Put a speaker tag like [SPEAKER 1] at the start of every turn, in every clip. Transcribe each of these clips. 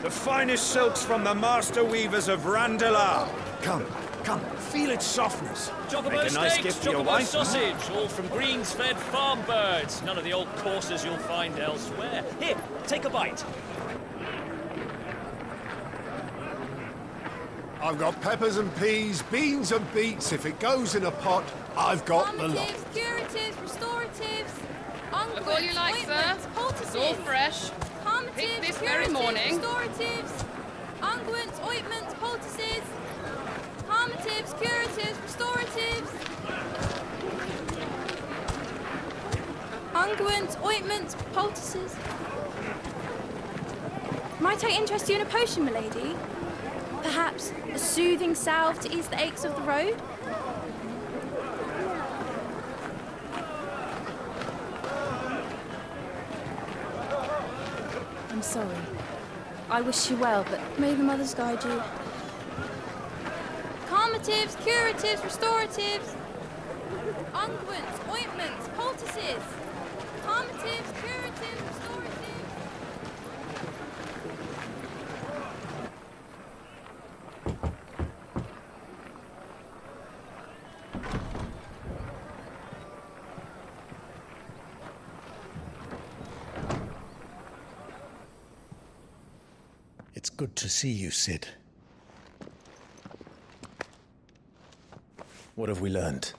[SPEAKER 1] The finest silks from the master weavers of Randalar. Come, feel its softness.
[SPEAKER 2] Chocobo steaks, chocobo sausage, all from greens-fed farm birds. None of the old courses you'll find elsewhere. Here, take a bite.
[SPEAKER 3] I've got peppers and peas, beans and beets. If it goes in a pot, I've got the lot.
[SPEAKER 4] Curatives, restoratives, unguents,
[SPEAKER 5] Look all you like, sir.
[SPEAKER 4] poultices.
[SPEAKER 5] It's all fresh.
[SPEAKER 4] Picked
[SPEAKER 5] this very morning.
[SPEAKER 4] Restoratives, unguents, ointments, poultices. Calmatives, curatives, restoratives. Unguents, ointments, poultices. Might I interest you in a potion, milady? Perhaps a soothing salve to ease the aches of the road? I'm sorry. I wish you well, but may the mothers guide you. Calmatives, curatives, restoratives. Unguents, ointments, poultices. Calmatives, curatives, restoratives.
[SPEAKER 6] It's good to see you, Sid.
[SPEAKER 7] What have we learned?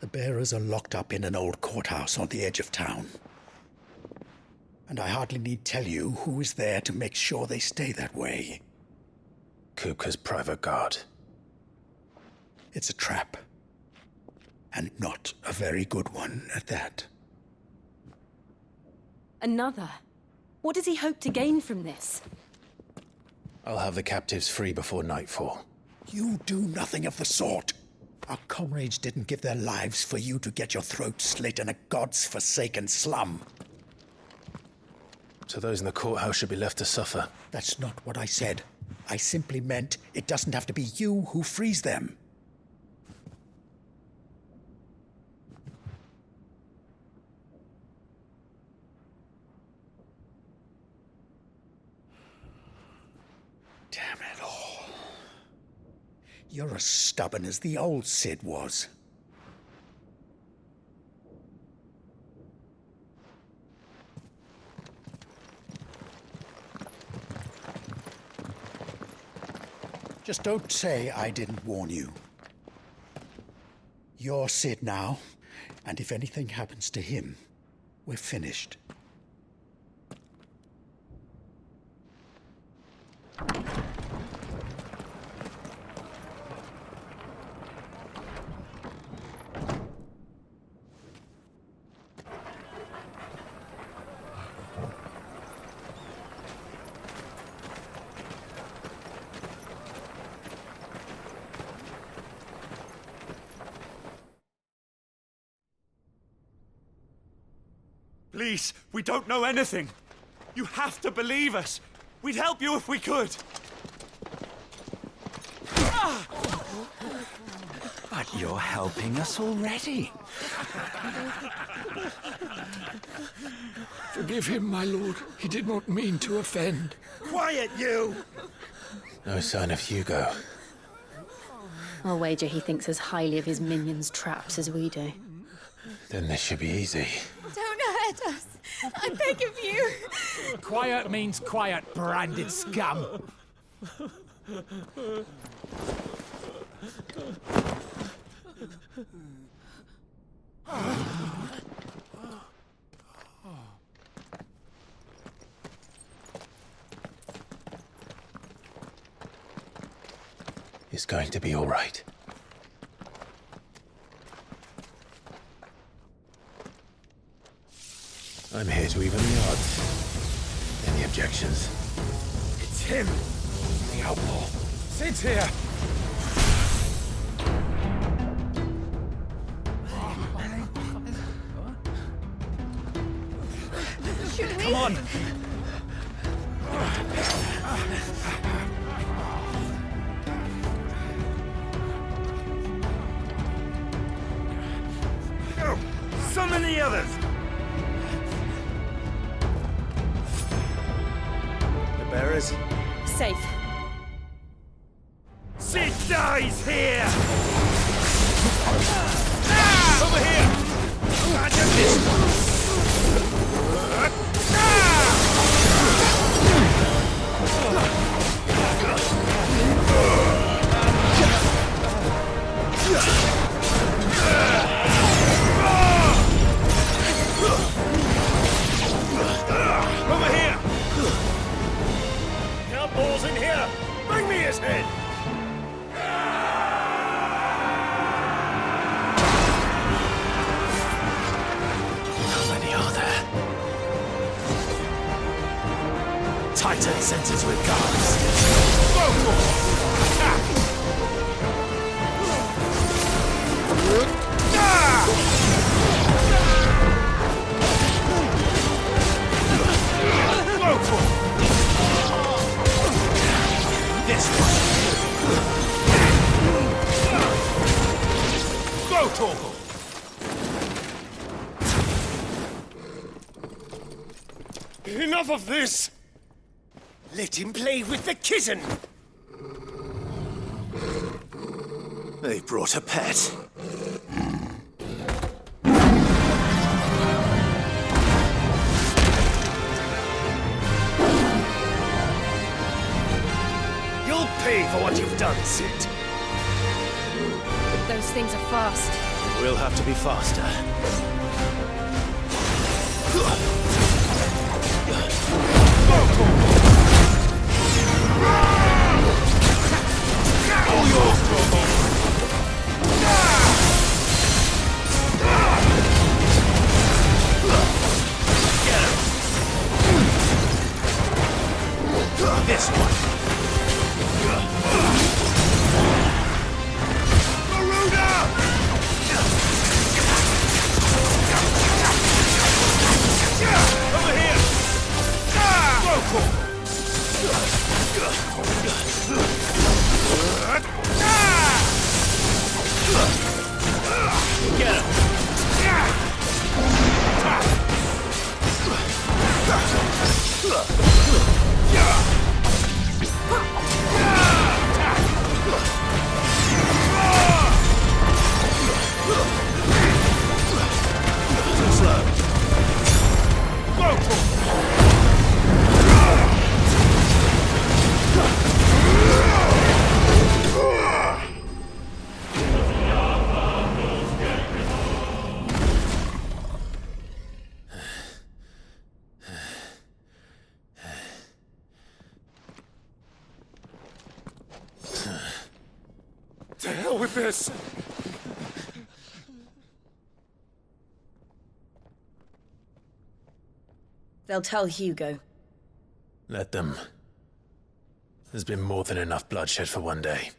[SPEAKER 6] The bearers are locked up in an old courthouse on the edge of town. And I hardly need tell you who is there to make sure they stay that way.
[SPEAKER 7] Kupka's private guard.
[SPEAKER 6] It's a trap. And not a very good one at that.
[SPEAKER 8] Another? What does he hope to gain from this?
[SPEAKER 7] I'll have the captives free before nightfall.
[SPEAKER 6] You do nothing of the sort. Our comrades didn't give their lives for you to get your throat slit in a god's forsaken slum.
[SPEAKER 7] So those in the courthouse should be left to suffer.
[SPEAKER 6] That's not what I said. I simply meant it doesn't have to be you who frees them. Damn it all. You're as stubborn as the old Sid was. Just don't say I didn't warn you. You're Sid now, and if anything happens to him, we're finished.
[SPEAKER 1] Please, we don't know anything. You have to believe us. We'd help you if we could.
[SPEAKER 9] But you're helping us already.
[SPEAKER 10] Forgive him, my lord. He did not mean to offend.
[SPEAKER 1] Quiet, you!
[SPEAKER 7] No sign of Hugo.
[SPEAKER 8] I'll wager he thinks as highly of his minions' traps as we do.
[SPEAKER 7] Then this should be easy.
[SPEAKER 4] Don't hurt us. I beg of you.
[SPEAKER 9] Quiet means quiet, branded scum.
[SPEAKER 7] It's going to be all right. I'm here to even the odds. Any objections?
[SPEAKER 1] It's him, the outlaw. Sid's here. Come on. Summon the the others!
[SPEAKER 7] The bearers?
[SPEAKER 8] Safe.
[SPEAKER 1] Sid dies here! Over here! Imagine this! Over here! Outlaws in here! Bring me his head!
[SPEAKER 7] How many are there? Titan sentries with guards.
[SPEAKER 1] This one! Go, Torgal! Enough of this! Let him play with the kitten!
[SPEAKER 7] They brought a pet.
[SPEAKER 1] You'll pay for what you've done, Sid.
[SPEAKER 8] Those things are fast.
[SPEAKER 7] We'll have to be faster.
[SPEAKER 1] All yours, Torgal!
[SPEAKER 7] This one.
[SPEAKER 1] Over here!
[SPEAKER 2] Get him!
[SPEAKER 1] To hell with this!
[SPEAKER 8] They'll tell Hugo.
[SPEAKER 7] Let them. There's been more than enough bloodshed for one day.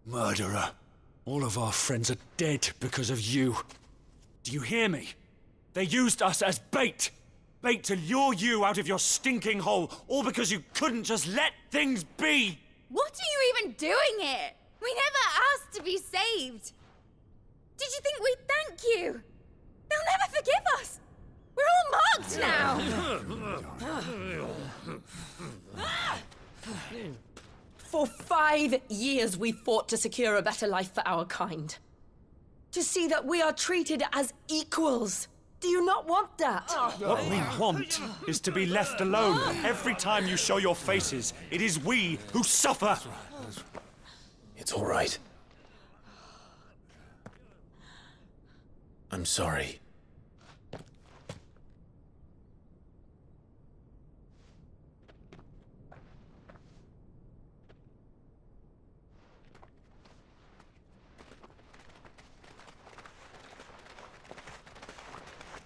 [SPEAKER 1] Murderer. All of our friends are dead because of you. Do you hear me? They used us as bait. Bait to lure you out of your stinking hole, all because you couldn't just let things be.
[SPEAKER 4] What are you even doing here? We never asked to be saved. Did you think we'd thank you? They'll never forgive us. We're all marked now.
[SPEAKER 8] For 5 years we fought to secure a better life for our kind. To see that we are treated as equals. Do you not want that?
[SPEAKER 1] What we want is to be left alone. Every time you show your faces, it is we who suffer.
[SPEAKER 7] It's all right. I'm sorry.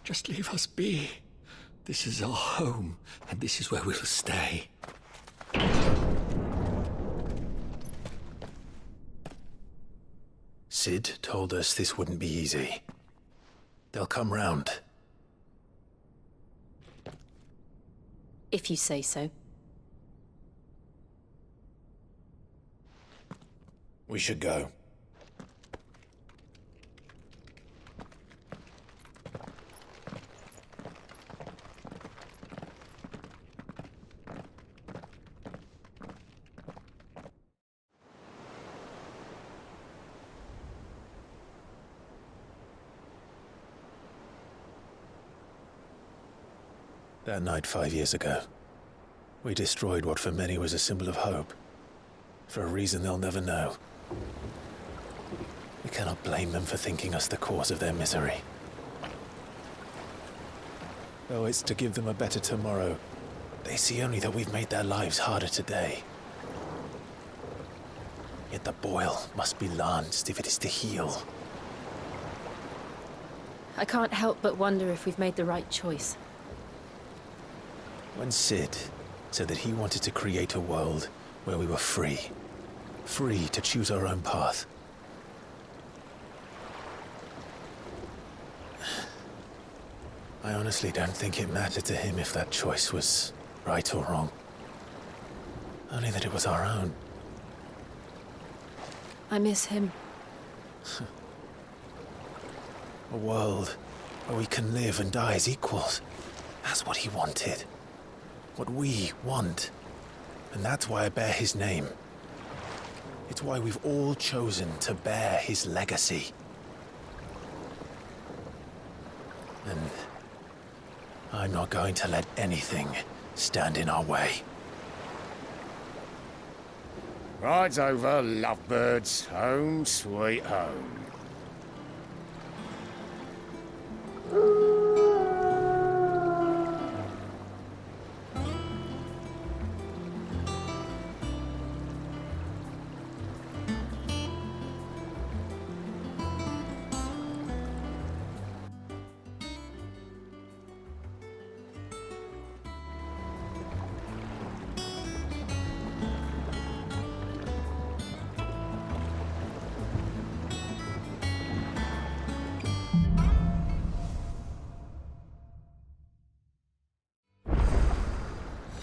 [SPEAKER 10] Just leave us be. This is our home, and this is where we'll stay.
[SPEAKER 7] Sid told us this wouldn't be easy. They'll come round.
[SPEAKER 8] If you say so.
[SPEAKER 6] We should go.
[SPEAKER 7] That night 5 years ago, we destroyed what for many was a symbol of hope. For a reason they'll never know. We cannot blame them for thinking us the cause of their misery. Though it's to give them a better tomorrow, they see only that we've made their lives harder today. Yet the boil must be lanced if it is to heal.
[SPEAKER 8] I can't help but wonder if we've made the right choice.
[SPEAKER 7] When Sid said that he wanted to create a world where we were free to choose our own path, I honestly don't think it mattered to him if that choice was right or wrong. Only that it was our own.
[SPEAKER 8] I miss him.
[SPEAKER 7] A world where we can live and die as equals. That's what he wanted. What we want. And that's why I bear his name. It's why we've all chosen to bear his legacy. And I'm not going to let anything stand in our way.
[SPEAKER 11] Rides over, lovebirds, home sweet home.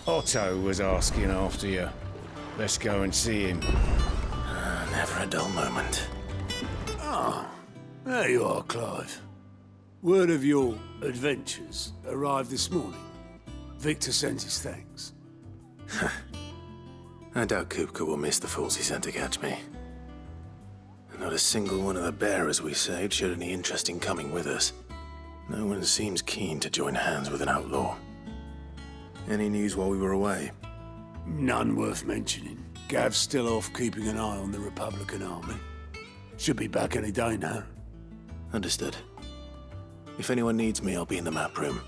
[SPEAKER 11] Otto was asking after you. Let's go and see him.
[SPEAKER 7] Never a dull moment.
[SPEAKER 3] Ah, there you are, Clive. Word of your adventures arrived this morning. Victor sends his thanks.
[SPEAKER 7] I doubt Kupka will miss the fools he sent to catch me. Not a single one of the bearers we saved showed any interest in coming with us. No one seems keen to join hands with an outlaw. Any news while we were away?
[SPEAKER 3] None worth mentioning. Gav's still off keeping an eye on the Republican army. Should be back any day now.
[SPEAKER 7] Understood. If anyone needs me, I'll be in the map room.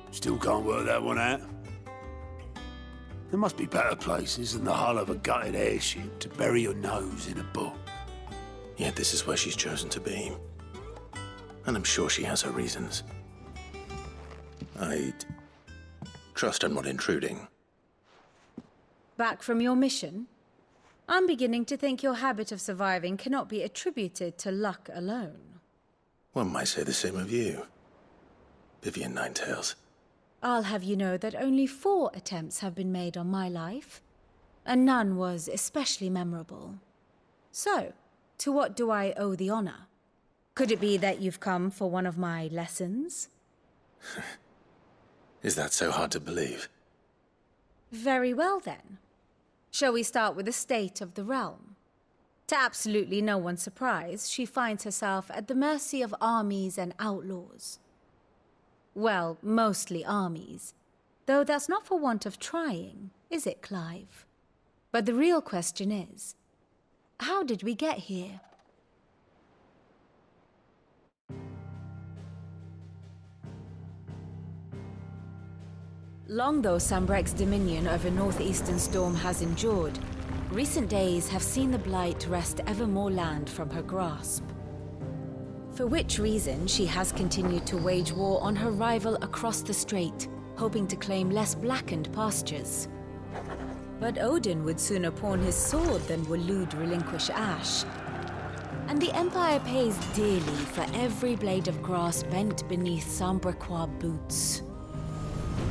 [SPEAKER 3] Still can't work that one out. There must be better places than the hull of a gutted airship to bury your nose in a book.
[SPEAKER 7] Yet this is where she's chosen to be. And I'm sure she has her reasons. I trust I'm not intruding.
[SPEAKER 4] Back from your mission? I'm beginning to think your habit of surviving cannot be attributed to luck alone.
[SPEAKER 7] One might say the same of you, Vivian Ninetails.
[SPEAKER 4] I'll have you know that only 4 attempts have been made on my life, and none was especially memorable. So, to what do I owe the honor? Could it be that you've come for one of my lessons?
[SPEAKER 7] Is that so hard to believe?
[SPEAKER 4] Very well, then. Shall we start with the state of the realm? To absolutely no one's surprise, she finds herself at the mercy of armies and outlaws. Well, mostly armies. Though that's not for want of trying, is it, Clive? But the real question is, how did we get here? Long though Sambrek's dominion over northeastern Storm has endured, recent days have seen the Blight wrest ever more land from her grasp. For which reason she has continued to wage war on her rival across the strait, hoping to claim less blackened pastures. But Odin would sooner pawn his sword than Waloed relinquish Ash. And the Empire pays dearly for every blade of grass bent beneath Sambrequois boots.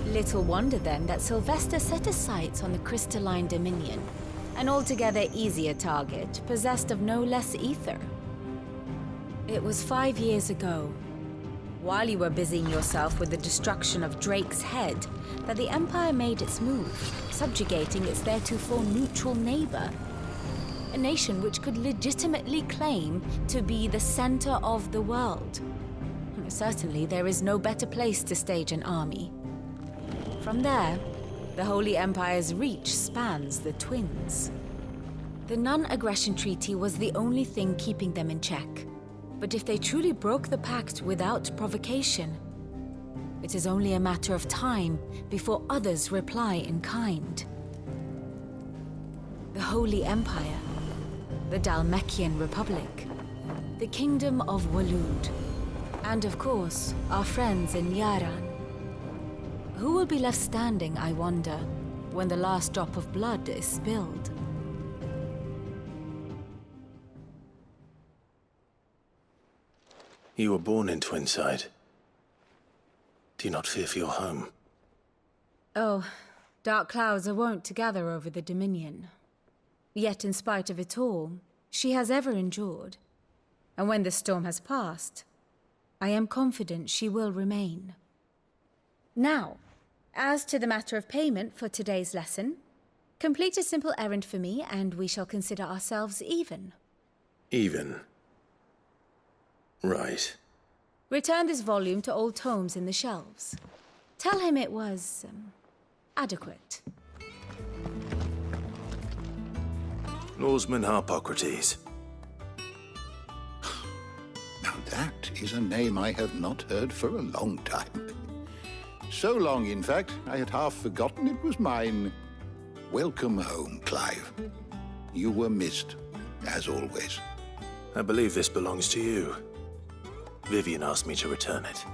[SPEAKER 4] Little wonder then that Sylvester set his sights on the crystalline Dominion, an altogether easier target, possessed of no less ether. It was 5 years ago, while you were busying yourself with the destruction of Drake's head, that the Empire made its move, subjugating its theretofore neutral neighbor. A nation which could legitimately claim to be the center of the world. Certainly, there is no better place to stage an army. From there, the Holy Empire's reach spans the Twins. The non-aggression treaty was the only thing keeping them in check. But if they truly broke the pact without provocation, it is only a matter of time before others reply in kind. The Holy Empire, the Dhalmekian Republic, the Kingdom of Waloed, and of course, our friends in Yaran. Who will be left standing, I wonder, when the last drop of blood is spilled?
[SPEAKER 7] You were born in Twinside. Do you not fear for your home?
[SPEAKER 4] Oh, dark clouds are wont to gather over the Dominion. Yet in spite of it all, she has ever endured. And when the storm has passed, I am confident she will remain. Now, as to the matter of payment for today's lesson, complete a simple errand for me and we shall consider ourselves even.
[SPEAKER 7] Even? Right.
[SPEAKER 4] Return this volume to old tomes in the shelves. Tell him it was, adequate.
[SPEAKER 7] Norseman Harpocrates.
[SPEAKER 6] Now that is a name I have not heard for a long time. So long, in fact, I had half forgotten it was mine. Welcome home, Clive. You were missed, as always.
[SPEAKER 7] I believe this belongs to you. Vivian asked me to return it.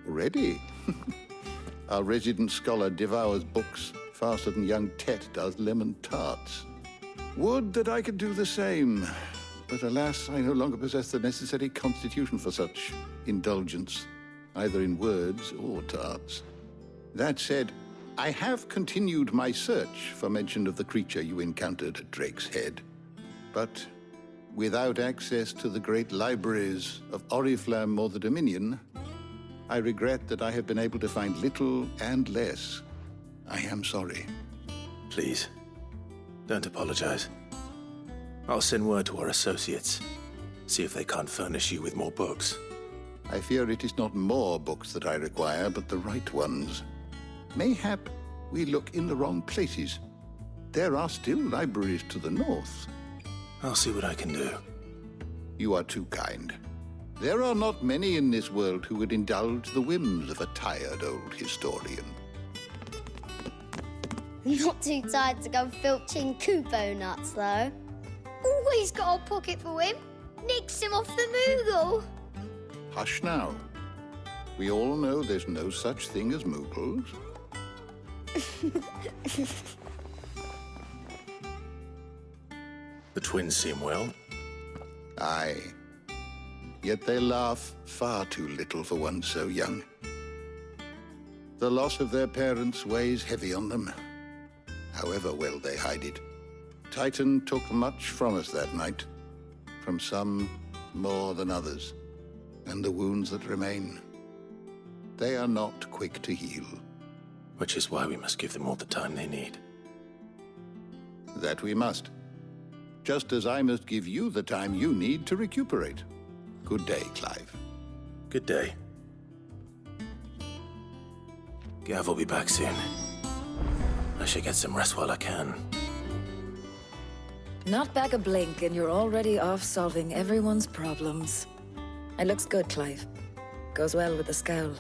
[SPEAKER 6] Already? Our resident scholar devours books faster than young Tet does lemon tarts. Would that I could do the same. But alas, I no longer possess the necessary constitution for such indulgence, either in words or tarts. That said, I have continued my search for mention of the creature you encountered at Drake's Head. But without access to the great libraries of Oriflamme or the Dominion, I regret that I have been able to find little and less. I am sorry.
[SPEAKER 7] Please, don't apologize. I'll send word to our associates. See if they can't furnish you with more books.
[SPEAKER 6] I fear it is not more books that I require, but the right ones. Mayhap we look in the wrong places. There are still libraries to the north.
[SPEAKER 7] I'll see what I can do.
[SPEAKER 6] You are too kind. There are not many in this world who would indulge the whims of a tired old historian.
[SPEAKER 12] Not too tired to go filching Kupo nuts, though. Always got a pocket for him. Nicks him off the Moogle.
[SPEAKER 6] Hush now. We all know there's no such thing as Moogles.
[SPEAKER 7] The twins seem well.
[SPEAKER 6] Aye. Yet they laugh far too little for one so young. The loss of their parents weighs heavy on them, however well they hide it. Titan took much from us that night, from some more than others, and the wounds that remain, they are not quick to heal.
[SPEAKER 7] Which is why we must give them all the time they need.
[SPEAKER 6] That we must. Just as I must give you the time you need to recuperate. Good day, Clive.
[SPEAKER 7] Good day. Gav will be back soon. I should get some rest while I can.
[SPEAKER 13] Not back a blink and you're already off solving everyone's problems. It looks good, Clive. Goes well with the scowl.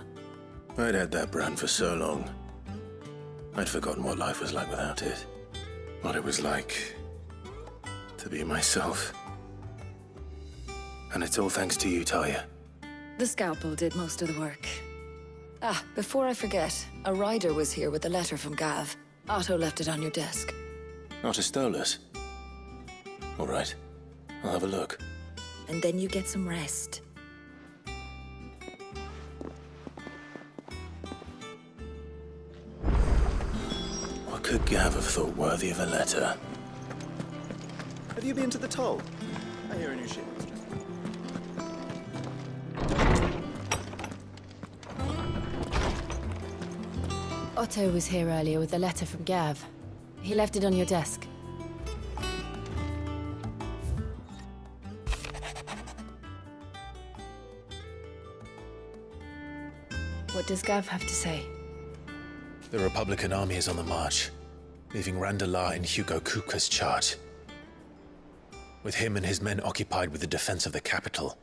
[SPEAKER 7] I'd had that brand for so long. I'd forgotten what life was like without it. What it was like to be myself. And it's all thanks to you, Talia.
[SPEAKER 13] The scalpel did most of the work. Ah, before I forget, a rider was here with a letter from Gav. Otto left it on your desk.
[SPEAKER 7] Otto stole us. All right. I'll have a look.
[SPEAKER 13] And then you get some rest.
[SPEAKER 7] What could Gav have thought worthy of a letter?
[SPEAKER 14] Have you been to the toll? I hear a new ship.
[SPEAKER 15] Otto was here earlier with a letter from Gav. He left it on your desk. What does Gav have to say?
[SPEAKER 7] The Republican army is on the march, leaving Randalar in Hugo Kuka's charge. With him and his men occupied with the defense of the capital,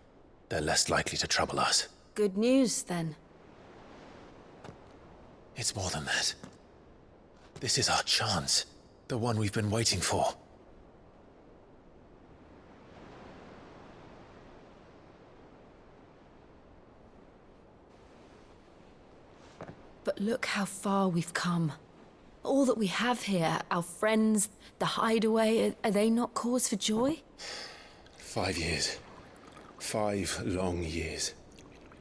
[SPEAKER 7] they're less likely to trouble us.
[SPEAKER 15] Good news, then.
[SPEAKER 7] It's more than that. This is our chance. The one we've been waiting for.
[SPEAKER 15] But look how far we've come. All that we have here, our friends, the hideaway, are they not cause for joy?
[SPEAKER 7] 5 years. 5 long years.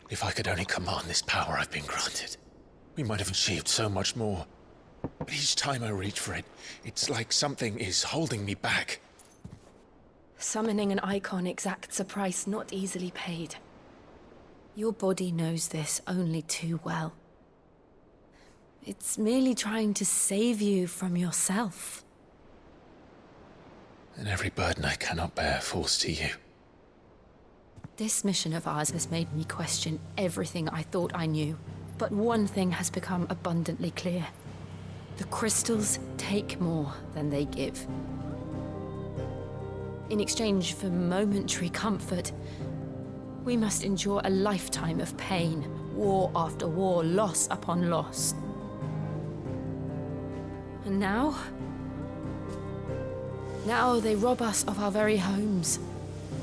[SPEAKER 7] If I could only command this power I've been granted, we might have achieved so much more. But each time I reach for it, it's like something is holding me back.
[SPEAKER 15] Summoning an icon exacts a price not easily paid. Your body knows this only too well. It's merely trying to save you from yourself.
[SPEAKER 7] And every burden I cannot bear falls to you.
[SPEAKER 15] This mission of ours has made me question everything I thought I knew. But one thing has become abundantly clear. The crystals take more than they give. In exchange for momentary comfort, we must endure a lifetime of pain, war after war, loss upon loss. And now they rob us of our very homes,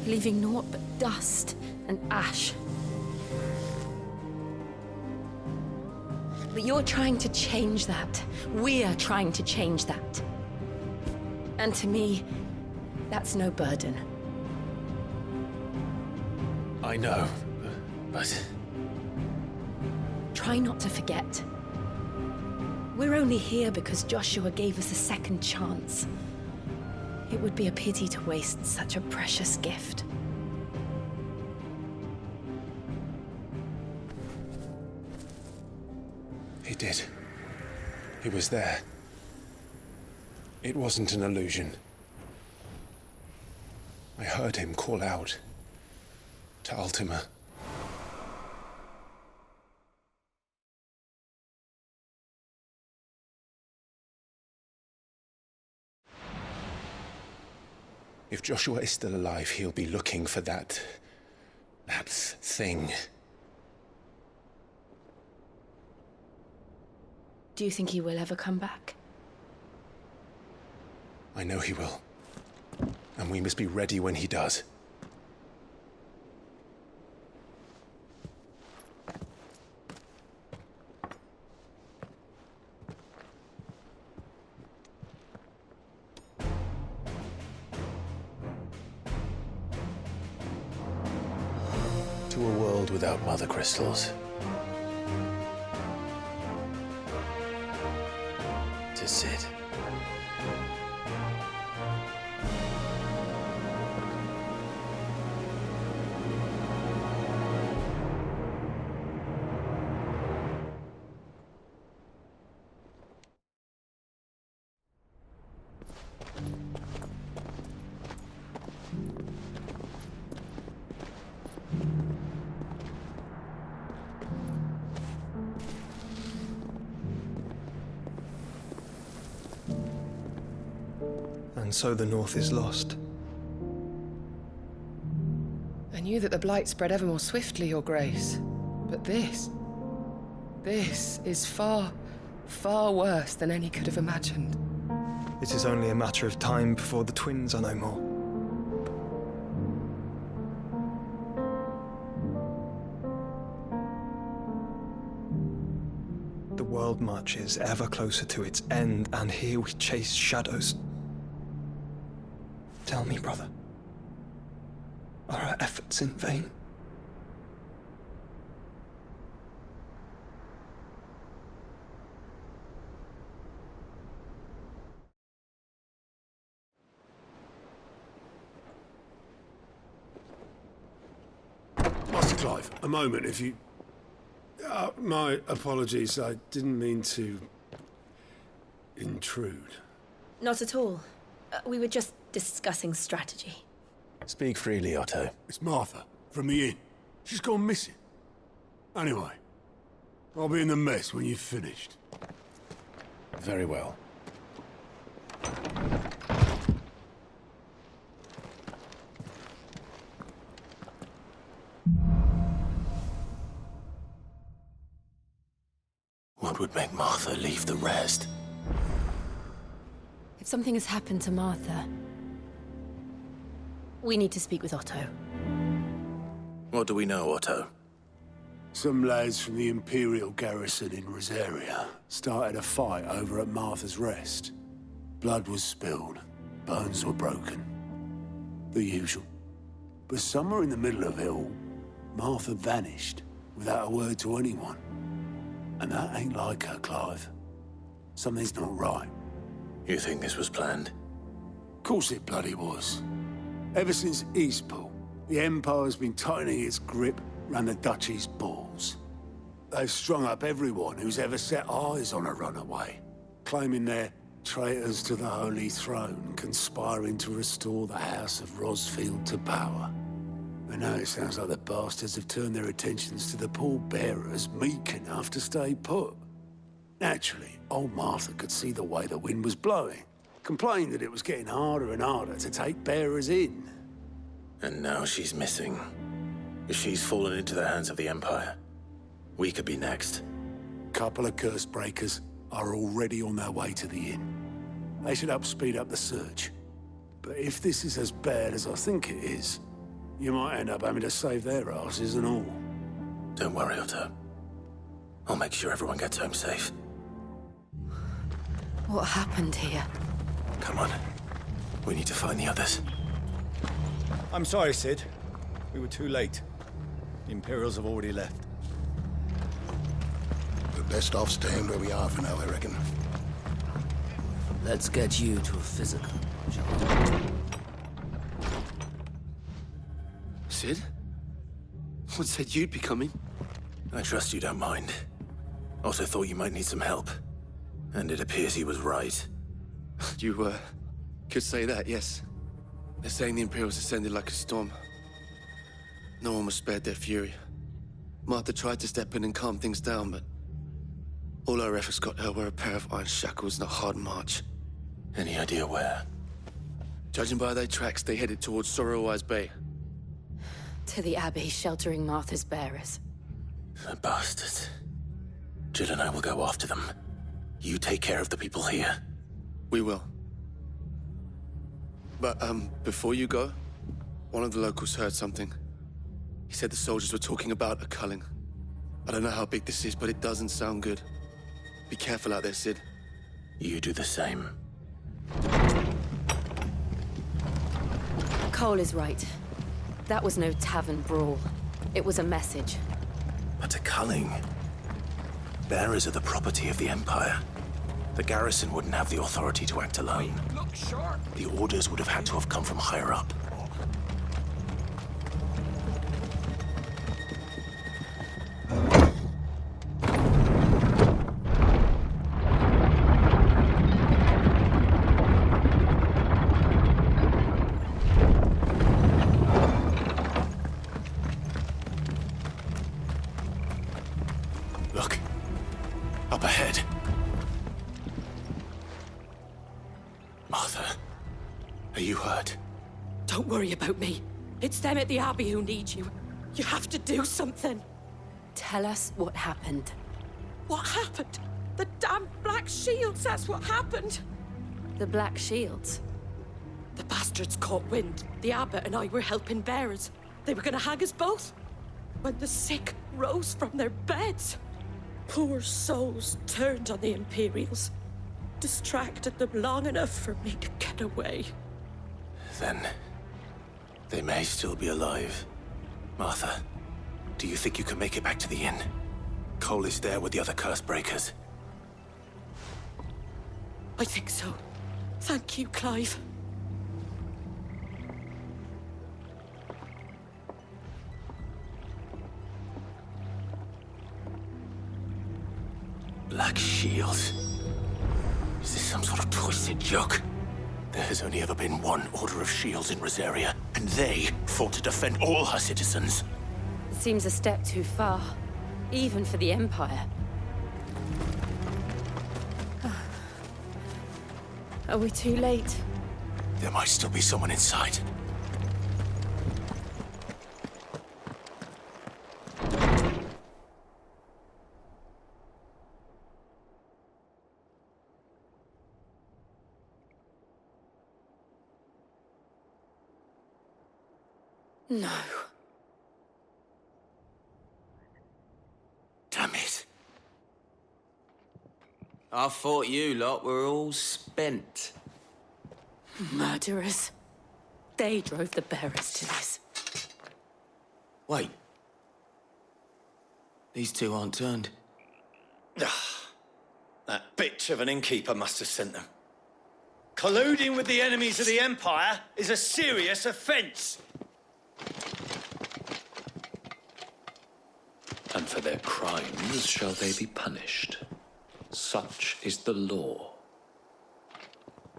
[SPEAKER 15] leaving naught but dust and ash. But you're trying to change that. We're trying to change that. And to me, that's no burden.
[SPEAKER 7] I know, but...
[SPEAKER 15] Try not to forget. We're only here because Joshua gave us a second chance. It would be a pity to waste such a precious gift.
[SPEAKER 7] He did. He was there. It wasn't an illusion. I heard him call out to Ultima. If Joshua is still alive, he'll be looking for that thing.
[SPEAKER 15] Do you think he will ever come back?
[SPEAKER 7] I know he will. And we must be ready when he does. To a world without mother crystals. To Sid.
[SPEAKER 14] And so the North is lost.
[SPEAKER 5] I knew that the Blight spread ever more swiftly, Your Grace. But this is far, far worse than any could have imagined.
[SPEAKER 14] It is only a matter of time before the twins are no more.
[SPEAKER 16] The world marches ever closer to its end, and here we chase shadows. Tell me, brother, are our efforts in vain?
[SPEAKER 3] Master Clive, a moment, if you... my apologies, I didn't mean to... intrude.
[SPEAKER 15] Not at all. We were just discussing strategy.
[SPEAKER 7] Speak freely, Otto.
[SPEAKER 3] It's Martha, from the inn. She's gone missing. Anyway, I'll be in the mess when you've finished.
[SPEAKER 7] Very well. What would make Martha leave the rest?
[SPEAKER 15] If something has happened to Martha, we need to speak with Otto.
[SPEAKER 7] What do we know, Otto?
[SPEAKER 3] Some lads from the Imperial garrison in Rosaria started a fight over at Martha's Rest. Blood was spilled, bones were broken. The usual. But somewhere in the middle of it all, Martha vanished without a word to anyone. And that ain't like her, Clive. Something's not right.
[SPEAKER 7] You think this was planned?
[SPEAKER 3] Of course it bloody was. Ever since Eastpool, the Empire's been tightening its grip round the Duchy's balls. They've strung up everyone who's ever set eyes on a runaway, claiming they're traitors to the Holy Throne, conspiring to restore the House of Rosfield to power. And now it sounds like the bastards have turned their attentions to the pallbearers meek enough to stay put. Naturally, old Martha could see the way the wind was blowing, complained that it was getting harder and harder to take bearers in.
[SPEAKER 7] And now she's missing. If she's fallen into the hands of the Empire, we could be next.
[SPEAKER 3] Couple of curse breakers are already on their way to the inn. They should help speed up the search. But if this is as bad as I think it is, you might end up having to save their asses and all.
[SPEAKER 7] Don't worry, Otto. I'll make sure everyone gets home safe.
[SPEAKER 15] What happened here?
[SPEAKER 7] Come on. We need to find the others.
[SPEAKER 11] I'm sorry, Sid. We were too late. The Imperials have already left.
[SPEAKER 6] We're best off staying where we are for now, I reckon.
[SPEAKER 17] Let's get you to a physical, John.
[SPEAKER 18] Sid? What said you'd be coming?
[SPEAKER 7] I trust you don't mind. Also thought you might need some help. And it appears he was right.
[SPEAKER 18] You, could say that, yes. They're saying the Imperials ascended like a storm. No one was spared their fury. Martha tried to step in and calm things down, but all our efforts got her were a pair of iron shackles and a hard march.
[SPEAKER 7] Any idea where?
[SPEAKER 18] Judging by their tracks, they headed towards Sorrowwise Bay.
[SPEAKER 15] To the Abbey, sheltering Martha's bearers.
[SPEAKER 7] The bastards. Jill and I will go after them. You take care of the people here.
[SPEAKER 18] We will. But, before you go, one of the locals heard something. He said the soldiers were talking about a culling. I don't know how big this is, but it doesn't sound good. Be careful out there, Sid.
[SPEAKER 7] You do the same.
[SPEAKER 15] Cole is right. That was no tavern brawl. It was a message.
[SPEAKER 7] But a culling? Bearers are the property of the Empire. The garrison wouldn't have the authority to act alone.
[SPEAKER 9] Look sharp.
[SPEAKER 7] The orders would have had to have come from higher up. Look. Up ahead. Martha, are you hurt?
[SPEAKER 8] Don't worry about me. It's them at the Abbey who need you. You have to do something.
[SPEAKER 15] Tell us what happened.
[SPEAKER 8] What happened? The damn Black Shields, that's what happened.
[SPEAKER 15] The Black Shields?
[SPEAKER 8] The bastards caught wind. The Abbot and I were helping bearers. They were gonna hang us both. When the sick rose from their beds. poor souls turned on the Imperials. Distracted them long enough for me to get away.
[SPEAKER 7] Then they may still be alive. Martha, do you think you can make it back to the inn? Cole is there with the other curse breakers.
[SPEAKER 8] I think so. Thank you, Clive.
[SPEAKER 7] Black Shields. Is this some sort of twisted joke? There has only ever been one Order of Shields in Rosaria, and they fought to defend all her citizens.
[SPEAKER 15] It seems a step too far, even for the Empire. Are we too late?
[SPEAKER 7] There might still be someone inside.
[SPEAKER 8] No.
[SPEAKER 7] Damn it.
[SPEAKER 17] I thought you lot were all spent.
[SPEAKER 8] Murderers. They drove the bearers to this.
[SPEAKER 17] Wait. These two aren't turned.
[SPEAKER 11] That bitch of an innkeeper must have sent them. Colluding with the enemies of the Empire is a serious offense.
[SPEAKER 19] And for their crimes shall they be punished. Such is the law.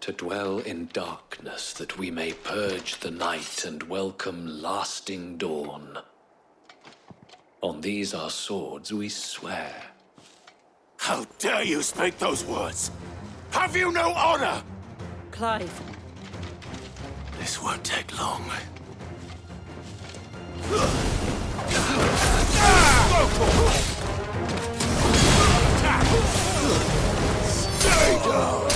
[SPEAKER 19] To dwell in darkness that we may purge the night and welcome lasting dawn. On these our swords we swear.
[SPEAKER 6] How dare you speak those words? Have you no honor?
[SPEAKER 8] Clive.
[SPEAKER 7] This won't take long.
[SPEAKER 6] Stay down!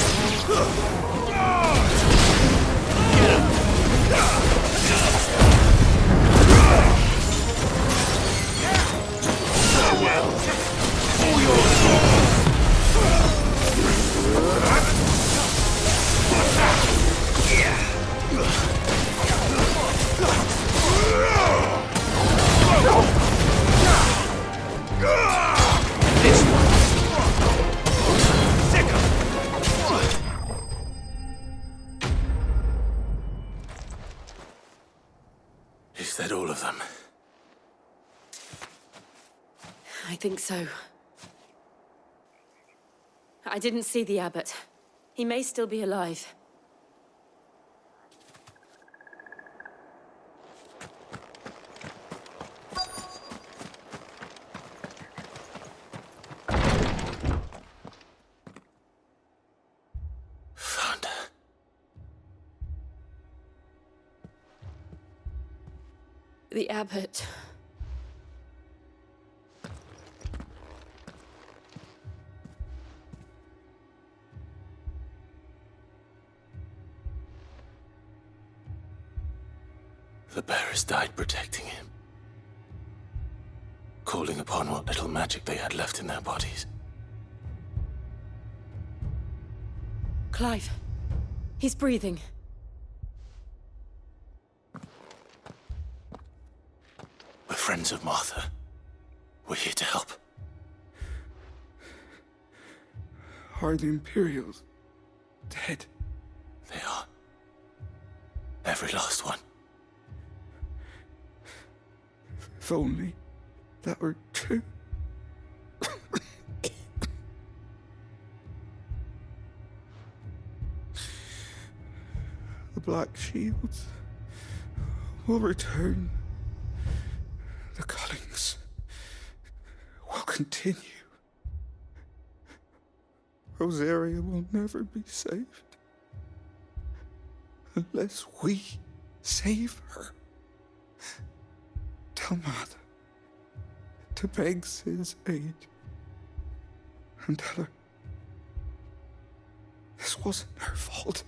[SPEAKER 6] Farewell! For your
[SPEAKER 7] Is that all of them?
[SPEAKER 15] I think so. I didn't see the abbot. He may still be alive.
[SPEAKER 7] Found her.
[SPEAKER 15] The abbot.
[SPEAKER 7] The bearers died protecting him. Calling upon what little magic they had left in their bodies.
[SPEAKER 15] Clive. He's breathing.
[SPEAKER 7] We're friends of Martha. We're here to help.
[SPEAKER 10] Are the Imperials dead?
[SPEAKER 7] They are. Every last one.
[SPEAKER 10] If only that were true. The Black Shields will return. The cullings will continue. Rosaria will never be saved unless we save her. Tell Mother to beg Sid's aid and tell her this wasn't her fault.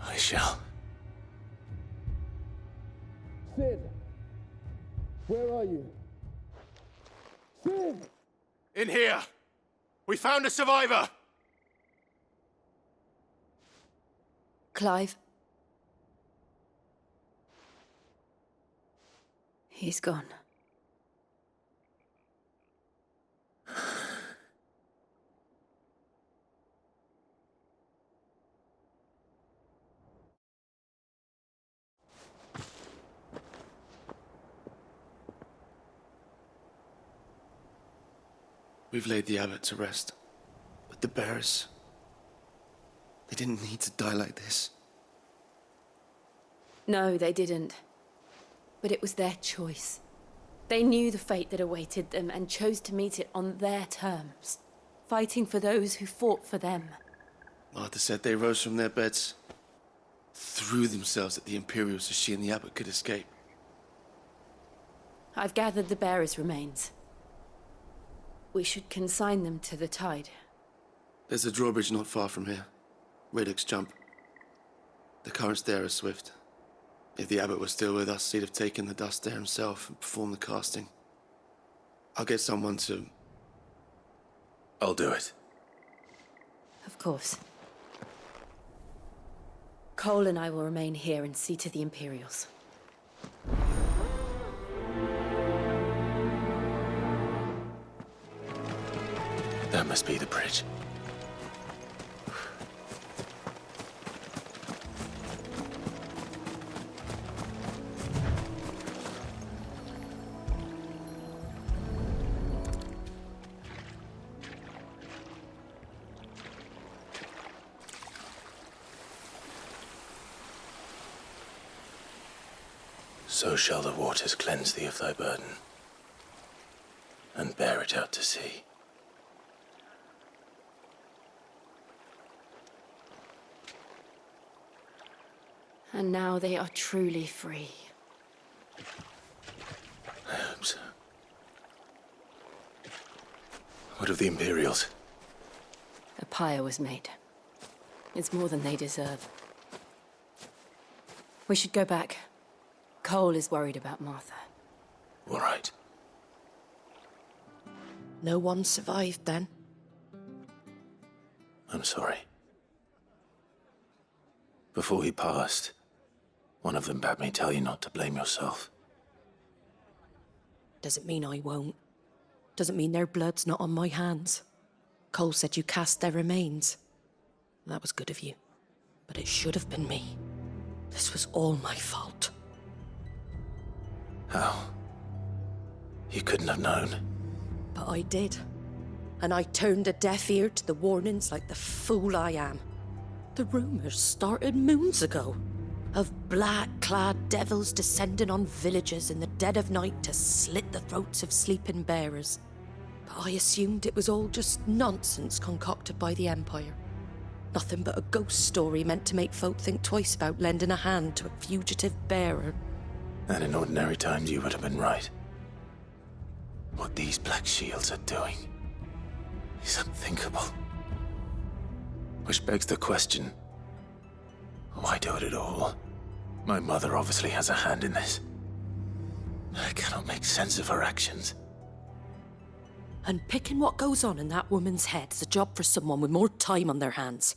[SPEAKER 7] I shall.
[SPEAKER 20] Sid, where are you?
[SPEAKER 18] In here! We found a survivor!
[SPEAKER 15] Clive. He's gone.
[SPEAKER 18] We've laid the abbot to rest. But the bearers... they didn't need to die like this.
[SPEAKER 15] No, they didn't. But it was their choice. They knew the fate that awaited them and chose to meet it on their terms, fighting for those who fought for them.
[SPEAKER 18] Martha said they rose from their beds, threw themselves at the Imperials so she and the abbot could escape.
[SPEAKER 15] I've gathered the bearers' remains. We should consign them to the tide.
[SPEAKER 18] There's a drawbridge not far from here. Radix Jump. The currents there are swift. If the abbot was still with us, he'd have taken the dust there himself and performed the casting. I'll get someone to...
[SPEAKER 7] I'll do it.
[SPEAKER 15] Of course. Cole and I will remain here and see to the Imperials.
[SPEAKER 7] That must be the bridge. So shall the waters cleanse thee of thy burden, and bear it out to sea.
[SPEAKER 15] And now they are truly free.
[SPEAKER 7] I hope so. What of the Imperials?
[SPEAKER 15] A pyre was made. It's more than they deserve. We should go back. Cole is worried about Martha.
[SPEAKER 7] All right.
[SPEAKER 20] No one survived then?
[SPEAKER 7] I'm sorry. Before he passed, one of them bade me tell you not to blame yourself.
[SPEAKER 20] Doesn't mean I won't. Doesn't mean their blood's not on my hands. Cole said you cast their remains. That was good of you. But it should have been me. This was all my fault.
[SPEAKER 7] How? You couldn't have known.
[SPEAKER 20] But I did. And I turned a deaf ear to the warnings like the fool I am. The rumours started moons ago. Of black-clad devils descending on villages in the dead of night to slit the throats of sleeping bearers. But I assumed it was all just nonsense concocted by the Empire. Nothing but a ghost story meant to make folk think twice about lending a hand to a fugitive bearer.
[SPEAKER 7] And in ordinary times you would have been right. What these Black Shields are doing is unthinkable. Which begs the question, why do it at all? My mother obviously has a hand in this. I cannot make sense of her actions.
[SPEAKER 20] And picking what goes on in that woman's head is a job for someone with more time on their hands.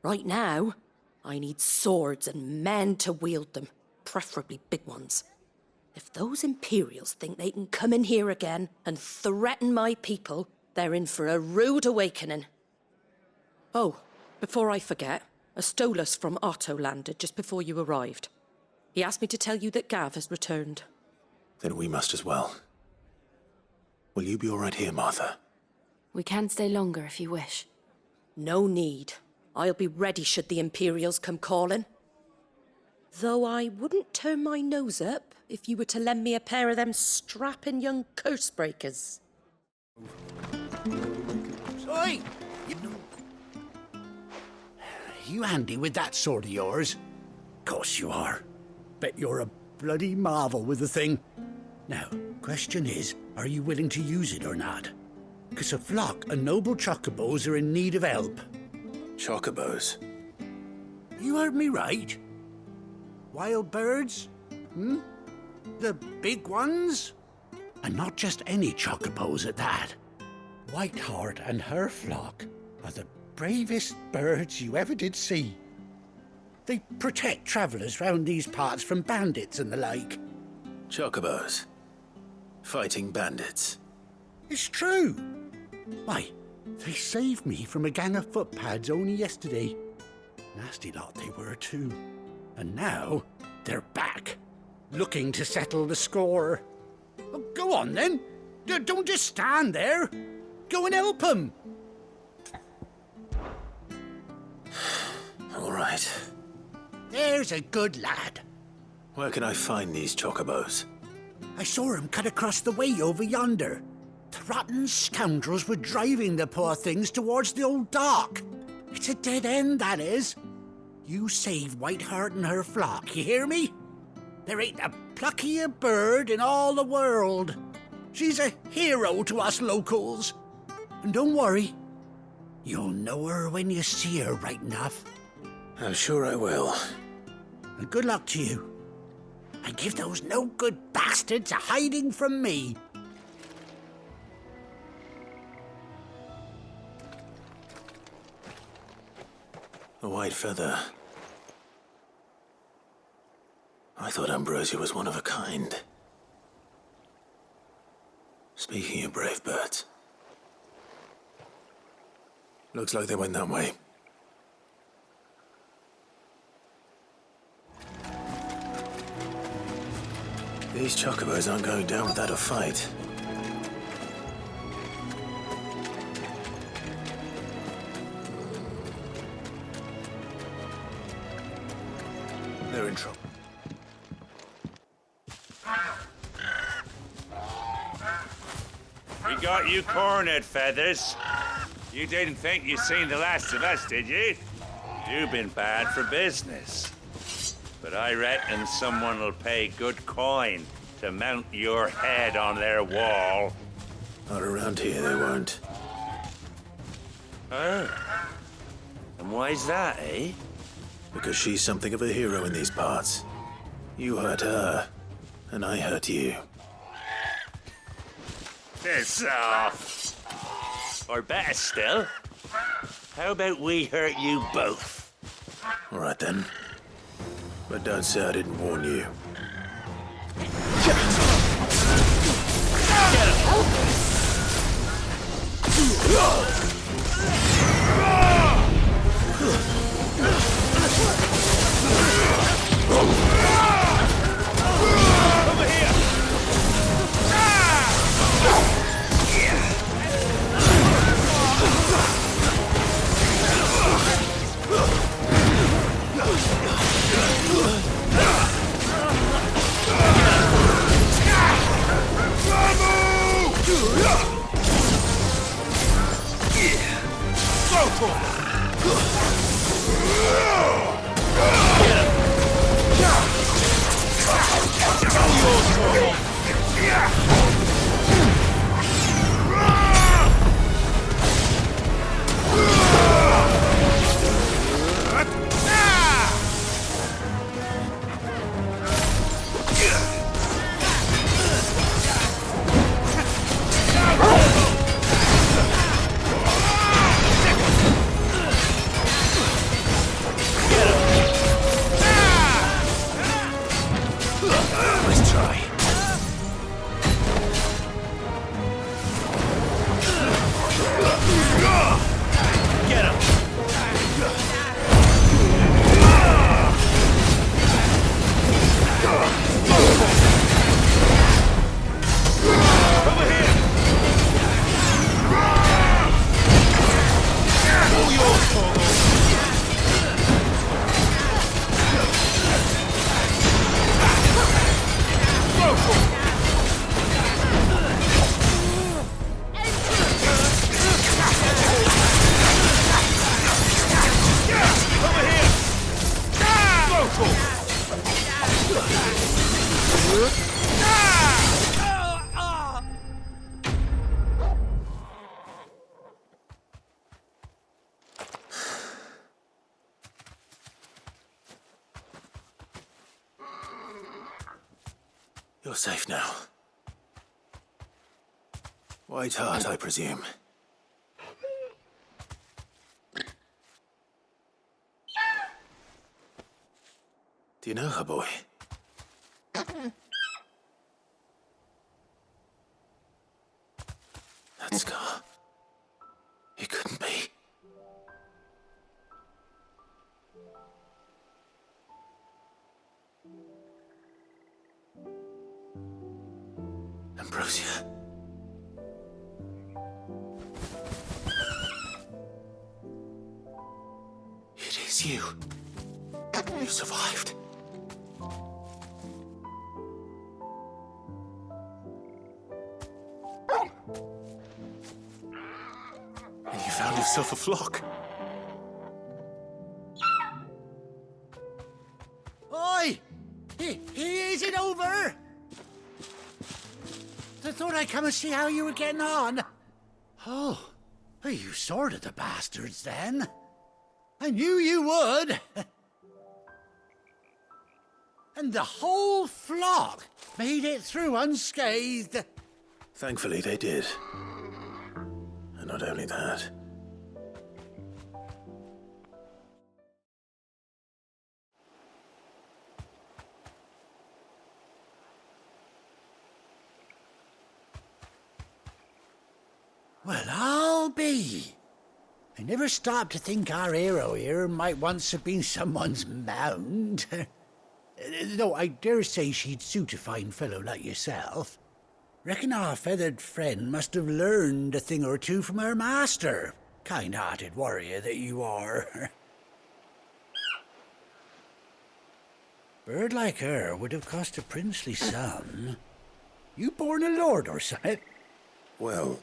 [SPEAKER 20] Right now, I need swords and men to wield them, preferably big ones. If those Imperials think they can come in here again and threaten my people, they're in for a rude awakening. Oh, before I forget, a Stolas from Otto landed just before you arrived. He asked me to tell you that Gav has returned.
[SPEAKER 7] Then we must as well. Will you be all right here, Martha?
[SPEAKER 15] We can stay longer if you wish.
[SPEAKER 20] No need. I'll be ready should the Imperials come calling. Though I wouldn't turn my nose up if you were to lend me a pair of them strapping young curse breakers.
[SPEAKER 21] Oi! You handy with that sword of yours? Course you are. Bet you're a bloody marvel with the thing. Now, question is, are you willing to use it or not? 'Cause a flock of noble chocobos are in need of help.
[SPEAKER 7] Chocobos?
[SPEAKER 21] You heard me right. Wild birds? The big ones? And not just any chocobos at that. Whiteheart and her flock are the bravest birds you ever did see. They protect travellers round these parts from bandits and the like.
[SPEAKER 7] Chocobos. Fighting bandits.
[SPEAKER 21] It's true. Why, they saved me from a gang of footpads only yesterday. Nasty lot they were too. And now they're back, looking to settle the score. Well, go on then. Don't just stand there. Go and help them.
[SPEAKER 7] All right.
[SPEAKER 21] There's a good lad.
[SPEAKER 7] Where can I find these chocobos?
[SPEAKER 21] I saw him cut across the way over yonder. The rotten scoundrels were driving the poor things towards the old dock. It's a dead end, that is. You save Whiteheart and her flock, you hear me? There ain't a pluckier bird in all the world. She's a hero to us locals. And don't worry, you'll know her when you see her right enough.
[SPEAKER 7] I'm sure I will.
[SPEAKER 21] And good luck to you. And give those no-good bastards a hiding from me.
[SPEAKER 7] A white feather. I thought Ambrosia was one of a kind. Speaking of brave birds. Looks like they went that way. These chocobos aren't going down without a fight. They're in trouble.
[SPEAKER 2] We got you cornered, Feathers. You didn't think you'd seen the last of us, did you? You've been bad for business. But I reckon someone will pay good coin to mount your head on their wall.
[SPEAKER 7] Not around here, they won't.
[SPEAKER 2] Oh. And why's that, eh?
[SPEAKER 7] Because she's something of a hero in these parts. You hurt her, and I hurt you.
[SPEAKER 2] Piss off. Or better still, how about we hurt you both?
[SPEAKER 7] All right then. But don't say I didn't warn you.
[SPEAKER 2] Over here!
[SPEAKER 7] You're safe now. White Hart, I presume. Do you know her, boy? That scar. It couldn't be. Ambrosia. It is you. You survived. And you found yourself a flock.
[SPEAKER 21] Oi! Is it over? I thought I'd come and see how you were getting on. Oh, you sorted the bastards then. I knew you would. And the whole flock made it through unscathed.
[SPEAKER 7] Thankfully, they did. And not only that.
[SPEAKER 21] Well, I'll be. I never stopped to think our hero here might once have been someone's mount. Though I dare say she'd suit a fine fellow like yourself. Reckon our feathered friend must have learned a thing or two from her master. Kind-hearted warrior that you are. Bird like her would have cost a princely sum. You born a lord or something?
[SPEAKER 7] Well,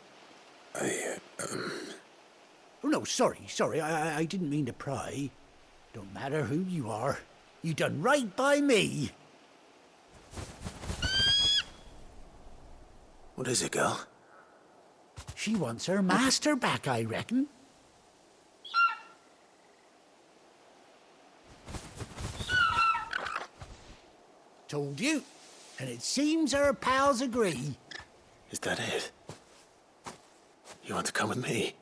[SPEAKER 21] Oh, no, sorry. I didn't mean to pry. Don't matter who you are. You done right by me.
[SPEAKER 7] What is it, girl?
[SPEAKER 21] She wants her master back, I reckon. Told you. And it seems her pals agree.
[SPEAKER 7] Is that it? You want to come with me?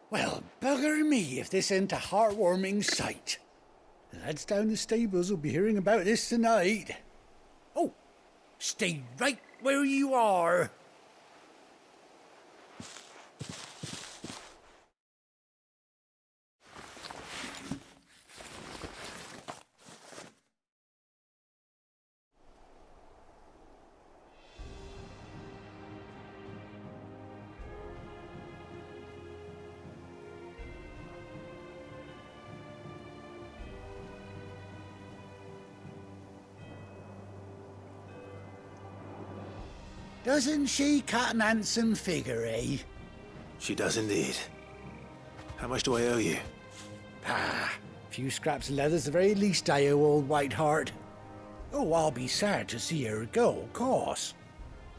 [SPEAKER 21] Well, bugger me if this ain't a heartwarming sight. The lads down the stables will be hearing about this tonight. Oh, stay right where you are. Doesn't she cut an handsome figure, eh?
[SPEAKER 7] She does indeed. How much do I owe you?
[SPEAKER 21] A few scraps of leather's the very least I owe old White Hart. Oh, I'll be sad to see her go, of course.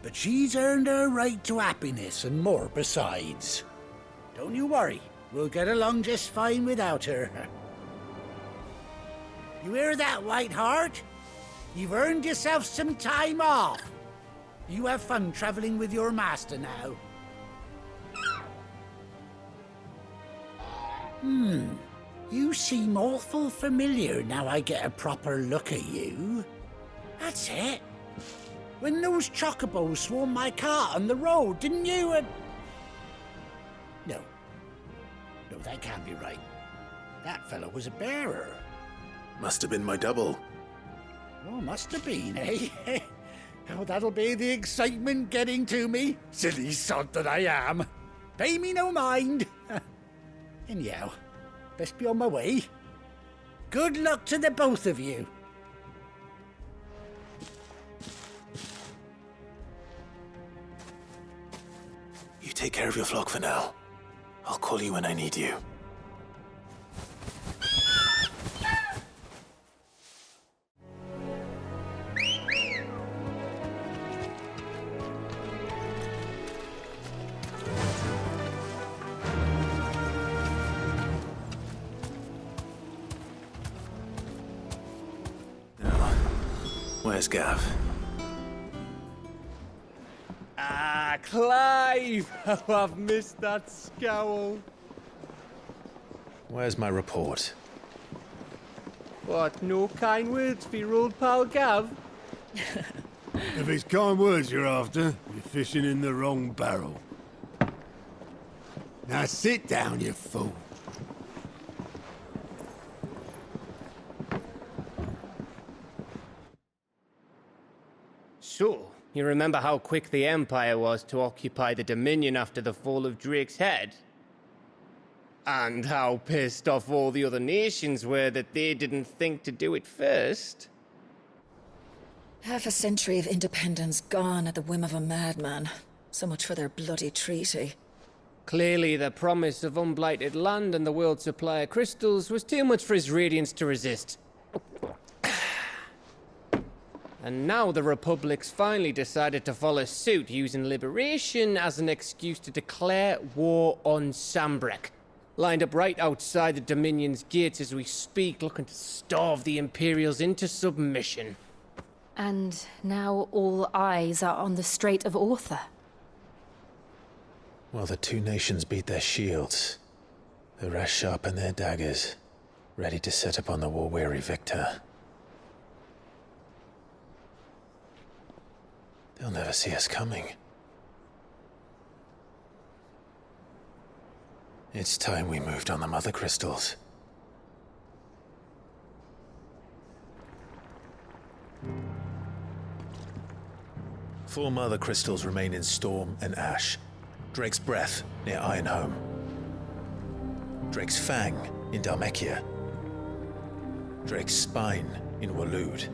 [SPEAKER 21] But she's earned her right to happiness and more besides. Don't you worry, we'll get along just fine without her. You hear that, White Hart? You've earned yourself some time off. You have fun traveling with your master now. You seem awful familiar now I get a proper look at you. That's it. When those chocobos swarmed my cart on the road, didn't you? No, that can't be right. That fellow was a bearer.
[SPEAKER 7] Must have been my double.
[SPEAKER 21] Oh, must have been, eh? Oh, that'll be the excitement getting to me. Silly sod that I am. Pay me no mind. Anyhow, best be on my way. Good luck to the both of you.
[SPEAKER 7] You take care of your flock for now. I'll call you when I need you. Where's Gav?
[SPEAKER 1] Ah, Clive! Oh, I've missed that scowl.
[SPEAKER 7] Where's my report?
[SPEAKER 1] What, no kind words for your old pal Gav?
[SPEAKER 3] If it's kind words you're after, you're fishing in the wrong barrel. Now sit down, you fool.
[SPEAKER 1] So, you remember how quick the Empire was to occupy the Dominion after the fall of Drake's head? And how pissed off all the other nations were that they didn't think to do it first?
[SPEAKER 13] Half a century of independence gone at the whim of a madman. So much for their bloody treaty.
[SPEAKER 1] Clearly, the promise of unblighted land and the world's supply of crystals was too much for his radiance to resist. And now the Republic's finally decided to follow suit, using liberation as an excuse to declare war on Sambrek. Lined up right outside the Dominion's gates as we speak, looking to starve the Imperials into submission.
[SPEAKER 15] And now all eyes are on the Strait of Author.
[SPEAKER 7] Well, the two nations beat their shields. The rest sharpen their daggers, ready to set upon the war-weary victor. They'll never see us coming. It's time we moved on the Mother Crystals. Four Mother Crystals remain in Storm and Ash. Drake's Breath, near Ironhome. Drake's Fang, in Dhalmekia. Drake's Spine, in Waloed.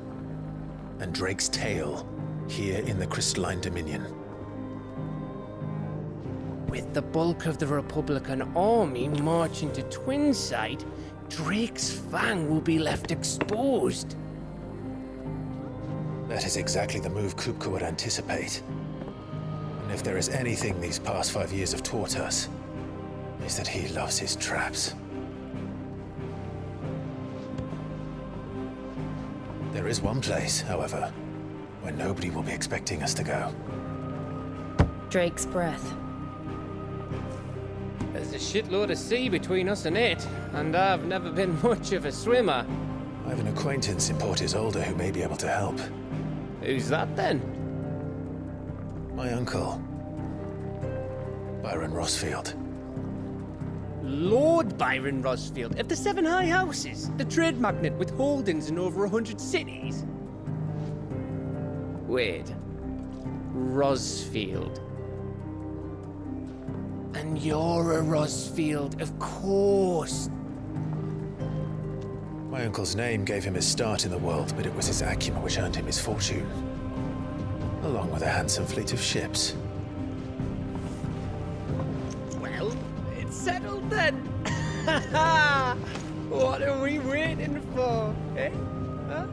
[SPEAKER 7] And Drake's Tail, here in the Crystalline Dominion.
[SPEAKER 1] With the bulk of the Republican army marching to Twinside, Drake's Fang will be left exposed.
[SPEAKER 7] That is exactly the move Kupka would anticipate. And if there is anything these past 5 years have taught us, is that he loves his traps. There is one place, however, where nobody will be expecting us to go.
[SPEAKER 15] Drake's Breath.
[SPEAKER 1] There's a shitload of sea between us and it, and I've never been much of a swimmer.
[SPEAKER 7] I have an acquaintance in Port Isolde who may be able to help.
[SPEAKER 1] Who's that then?
[SPEAKER 7] My uncle, Byron Rosfield.
[SPEAKER 1] Lord Byron Rosfield of the Seven High Houses, the trade magnate with holdings in over 100 cities. Wait, Rosfield. And you're a Rosfield, of course.
[SPEAKER 7] My uncle's name gave him his start in the world, but it was his acumen which earned him his fortune. Along with a handsome fleet of ships.
[SPEAKER 1] Well, it's settled then. What are we waiting for, eh? Huh?